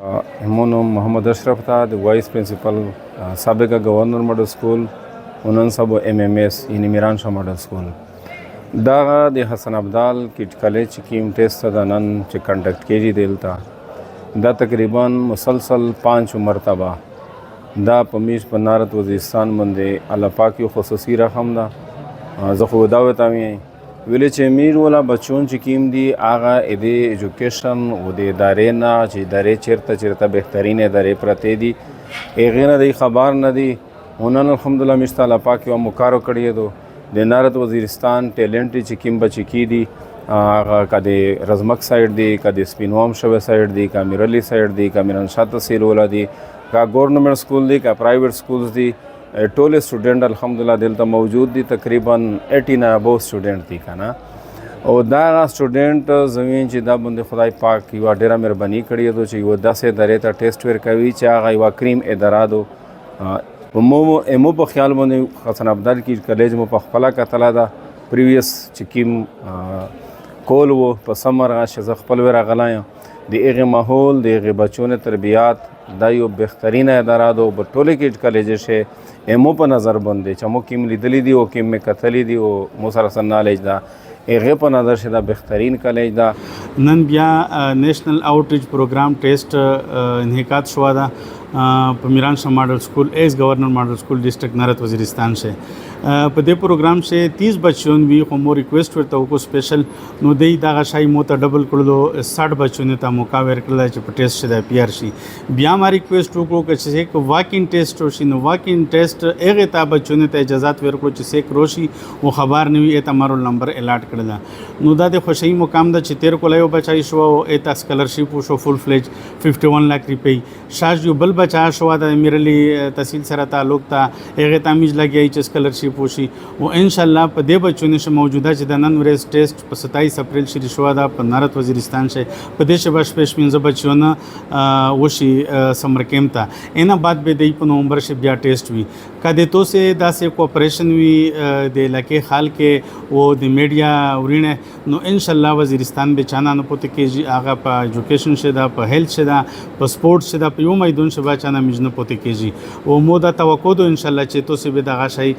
همون محمد اشرف تا د وایس پرنسپل سابقه گورنر ماډل سکول ونن سبا MMS یعنی میران شاه ماډل سکول دا د حسن ابدال کیټ کالج کیم ټیسټ د نن چې کنډکټ کیږي دلته دا تقریبا مسلسل 5 مرتبه دا پمیش په نارت وزیرستان باندې الله پاک یو خصوصي رحم ده زه خو دا وتاوی ویلې چې میر ولا بچون چې کیم دي هغه د ایجوکیشن او د ادارې نه چې ادارې چیرته بهترین ادارې پرته دي هغې نه دی خبر نه دي ونن الحمدلله مشت الله پاک یو مکارو کړی دو د نارت وزیرستان ټیلنټ چې کیم بچی کی دي هغه کده رزمک سایډ دی کده سپینوام شوه سایډ دی کا میرلی سایډ دی کا میران شاته تحصیل ولا دی کا گورنمنٹ سکول دی کا پرایویټ سکولز دی ټول سټوډنټ الحمدلله دلته موجود دي تقریبا 18 ابو سټوډنټ دي کنه او دا سټوډنټ زمين چې دا بند خدای پاک یو ډیره مهرباني کړې دو چې یو داسې درې ته ټیسټ ور کوي چې هغه یو کریم اداره دو مو په خیال باندې حسن ابدال کی کالج مو په خپل کتله دا پریویس چې کیم کول وو په سمر غاښ ز خپل ور غلایم د هغه ماحول د هغه بچونه تربیات دا یو بهترین اداره ده په ټوله کې کالج شه مو په نظر باندې چې مو کیم لیدلې دي او کیم می کتلې دي او مو سره سن نالج ده هغه په نظر شه دا بهترین کالج ده نن بیا نیشنل آوټریچ پروګرام ټیسټ انعقاد شو ده په میران شاه ماډل سکول ایز گورنر ماډل سکول ڈسٹرکٹ نارت وزیرستان سے په دې پروګرام سے 30 بچون وی خو مو ریکویسٹ ورته کو سپیشل نو دی دا غشای مو ته ډبل کړلو 60 بچونه ته موقع ورکړل چې په ټیسټ شته پی آر شي بیا ما ریکویسٹ وکړو چې یک واک ان ټیسټ وشي نو واک ان ټیسټ هغه ته بچونه ته اجازه ورکړو چې سیک روشي او خبر نوي اته مارو نمبر الاټ کړل نو دا د خوشی مقام د چې 13 کولای بچای شو او اته سکالرشپ شو فل فلیج 51 लाख روپی شاج یو بل بچا شو د میرلی تحصیل سره تعلق تا هغه تامیز لګی چې سکالرشپ وشي او ان شاء الله په دې بچونه شه موجوده چې د نن ورځ ټیسټ په 27 اپریل شری شو دا په نارت وزیرستان شه په دې شبه شپږ پنځه بچونه وشي سمر کیمپ ته اینا بعد به د نومبر شه بیا ټیسټ وی کده تو سه داسې کوپریشن وی د لکه خال کې او د میډیا ورینه نو ان شاء الله وزیرستان به چانه نه پته کېږي هغه په ایجوکیشن شه دا په هیلث شه دا په سپورت شه دا په یو میدان شه چانه مجنه پته کېږي او مو دا توقع دو ان شاء الله چې تو سه به دغه شی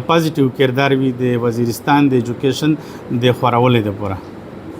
پازیټیو کردار وي د وزیرستان د ایجوکیشن د خورولې د پوره